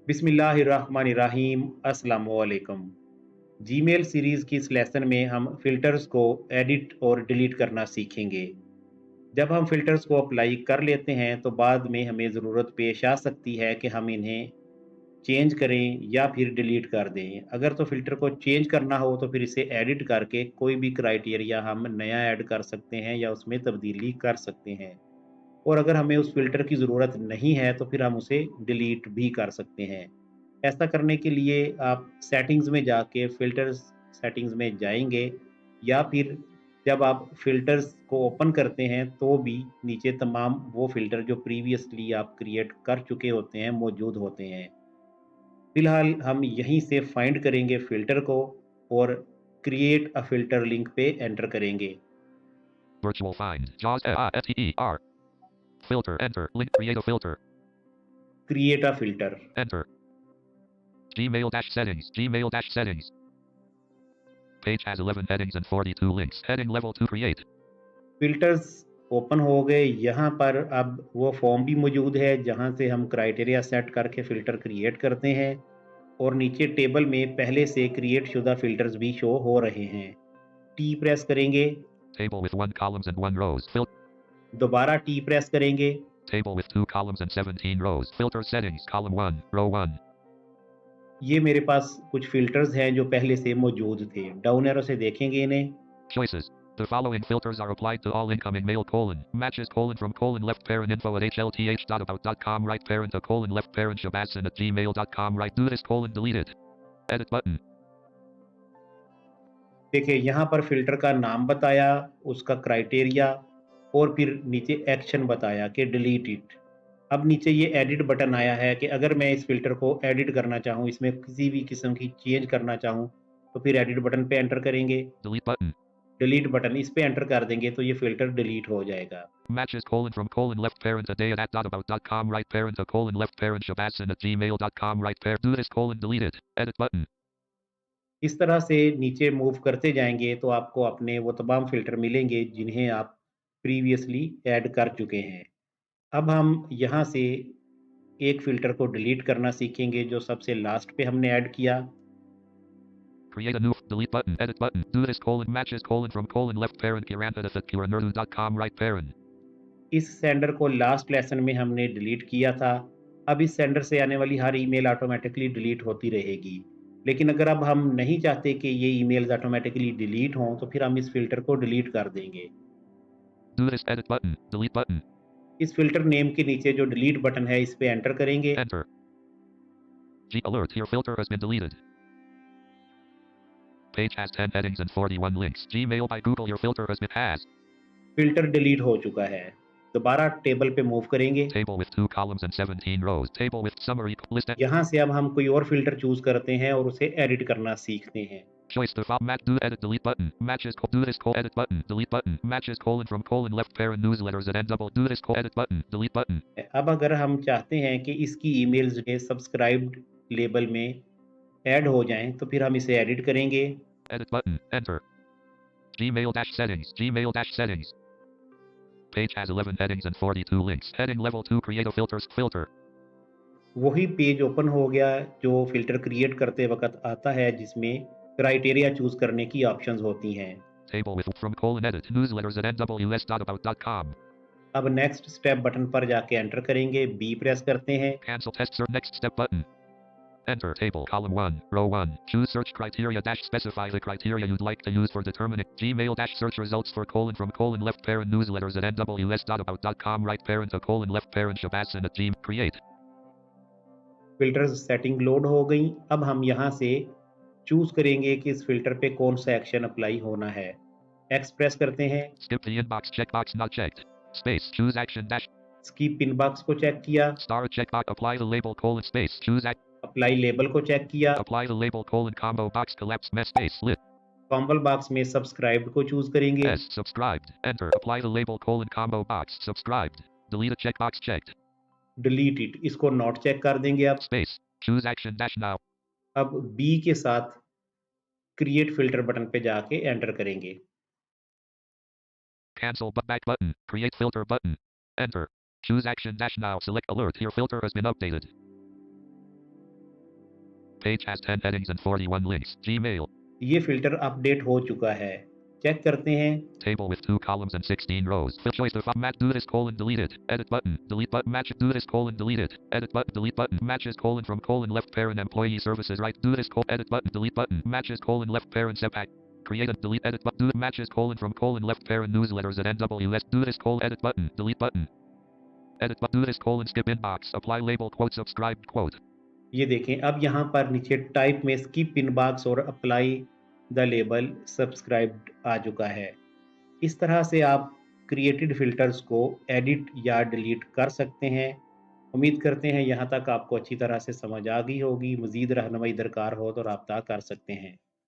बिस्मिल्लाहिर्रहमानिर्रहीम अस्सलाम वालेकुम। जीमेल सीरीज़ की इस लेसन में हम फ़िल्टर्स को एडिट और डिलीट करना सीखेंगे। जब हम फ़िल्टर्स को अप्लाई कर लेते हैं तो बाद में हमें ज़रूरत पेश आ सकती है कि हम इन्हें चेंज करें या फिर डिलीट कर दें। अगर तो फ़िल्टर को चेंज करना हो तो फिर इसे एडिट करके कोई भी क्राइटेरिया हम नया ऐड कर सकते हैं या उसमें तब्दीली कर सकते हैं। और अगर हमें उस फ़िल्टर की ज़रूरत नहीं है तो फिर हम उसे डिलीट भी कर सकते हैं। ऐसा करने के लिए आप सेटिंग्स में जाके फ़िल्टर्स सेटिंग्स में जाएँगे या फिर जब आप फ़िल्टर्स को ओपन करते हैं तो भी नीचे तमाम वो फ़िल्टर जो प्रीवियसली आप क्रिएट कर चुके होते हैं, मौजूद होते हैं। फ़िलहाल हम यहीं से फाइंड करेंगे फ़िल्टर को और क्रिएट अ फ़िल्टर लिंक पे एंटर करेंगे। Virtual find. JAWS FTER. Filter. Enter. Link. Create a filter. Create a filter. Enter. Gmail dash settings. Gmail dash settings. Page has 11 headings and 42 links. Heading level 2 create. Filters open हो गए। यहाँ पर अब वो form भी मौजूद है जहाँ से हम क्राइटेरिया सेट करके फ़िल्टर क्रिएट करते हैं और नीचे टेबल में पहले से क्रिएट शुदा फ़िल्टर्स भी शो हो रहे हैं। टी प्रेस करेंगे, Table with 1 columns and 1 rows. दोबारा टी प्रेस करेंगे। Table with 2 columns and 17 rows. Filter settings. Column 1. Row 1. ये मेरे पास कुछ फ़िल्टर्स हैं जो पहले से मौजूद थे। डाउन एरो से देखेंगे इन्हें। Choices. The following filters are applied to all incoming mail: matches: from: left parent info at hlth.about.com, right parent to: left parent shabasan at gmail.com, right do this: delete it. Edit button. देखिए यहाँ पर filter का नाम बताया, उसका criteria और फिर नीचे एक्शन बताया कि डिलीट इट। अब नीचे ये एडिट बटन आया है कि अगर मैं इस फ़िल्टर को एडिट करना चाहूँ, इसमें किसी भी किस्म की चेंज करना चाहूँ, तो फिर एडिट बटन पे एंटर करेंगे। Delete button. डिलीट बटन इस पे एंटर कर देंगे तो ये फ़िल्टर डिलीट हो जाएगा। Matches: from: left parent a day at about.com, right parent to: left parent shabasan at gmail.com, right parent do this: delete it. Edit button. इस तरह से नीचे मूव करते जाएँगे तो आपको अपने वो तमाम फ़िल्टर मिलेंगे जिन्हें आप प्रीवियसली ऐड कर चुके हैं। अब हम यहाँ से एक फ़िल्टर को डिलीट करना सीखेंगे जो सबसे लास्ट पे हमने ऐड किया। Create a new delete button. Edit button. Do this: matches: from: left parent kiranadu.com, right parent. इस सेंडर को लास्ट लेसन में हमने डिलीट किया था। अब इस सेंडर से आने वाली हर ईमेल ऑटोमैटिकली डिलीट होती रहेगी। लेकिन अगर अब हम नहीं चाहते कि ये ईमेल्स ऑटोमैटिकली डिलीट हों, तो फिर हम इस फ़िल्टर को डिलीट कर देंगे। Do this: edit button. Delete button. इस फ़िल्टर नेम के नीचे जो डिलीट बटन है, इस पे एंटर करेंगे। Enter. Alert: your filter has been deleted. Page has 10 headings and 41 links. Gmail by Google: your filter has been has. Filter delete हो चुका है। दोबारा टेबल पे मूव करेंगे। Table with 2 columns and 17 rows. Table with summary list. यहाँ से अब हम कोई और फ़िल्टर चूज़ करते हैं और उसे एडिट करना सीखते हैं। Choice the file match do edit delete button. Matches do this: edit button. Delete button. Matches: from: left parent newsletters at double do this: edit button. Delete button. अब अगर हम चाहते हैं कि इसकी ईमेल्स के सब्सक्राइब्ड लेबल में add हो जाएँ, तो फिर हम इसे एडिट करेंगे। Edit button. Enter. Gmail dash settings. Gmail dash settings. Page has 11 headings and 42 links. Heading level 2 create a filters filter. वही पेज ओपन हो गया जो फ़िल्टर क्रिएट करते वक़्त आता है, जिसमें क्राइटेरिया चूज़ करने की ऑप्शंस होती हैं। Table with from: edit newsletters at nws.about.com. अब नेक्स्ट स्टेप बटन पर जाके एंटर करेंगे, बी प्रेस करते हैं। Cancel test search next step button. Enter table column 1 row 1. Choose search criteria dash specify the criteria you'd like to use for determining Gmail dash search results for: from: left parent newsletters at nws.about.com, right parent to: left parent shabasan at gmail. Create. Filters setting load हो गई। अब हम यहाँ से choose करेंगे कि इस filter पे कौन-सा एक्शन अप्लाई होना है। एक्स प्रेस करते हैं। Skip the inbox checkbox not checked. Space. Choose action dash skip inbox को चेक किया। star checkbox. Apply the label: space. Choose act. Apply label को चेक किया। Apply the label: combo box collapse mess space lit. Combo box में subscribed को choose करेंगे। S subscribed. Enter. Apply the label: combo box subscribed. Delete a checkbox checked. Delete it इसको not check कर देंगे अब। Space. Choose action dash now. अब B के साथ क्रिएट फ़िल्टर बटन पे जाके एंटर करेंगे। Cancel but back button. Create filter button. Enter. Choose action dash now. Select alert. Your filter has been updated. Page has 10 headings and 41 links. Gmail. ये filter update हो चुका है। Check करते हैं। Table with 2 columns and 16 rows. Fill choice of match. Do this colon delete it. Edit button. Delete button. Match. Do this colon delete it. Edit button. Delete button. Matches colon from colon left parent employee services right. Do this colon edit button. Delete button. Matches colon left parent setback. Create and delete edit button. Do matches colon from colon left parent newsletters at NWS. Do this colon edit button. Delete button. Edit button. Do this colon skip inbox. Apply label quote subscribed quote. ये देखें, अब यहाँ पर नीचे type में skip inbox और apply the label subscribed आ चुका है। इस तरह से आप क्रिएटेड फ़िल्टर्स को एडिट या डिलीट कर सकते हैं। उम्मीद करते हैं यहाँ तक आपको अच्छी तरह से समझ आ गई होगी। मज़ीद रहनुमाई दरकार हो तो राब्ता कर सकते हैं।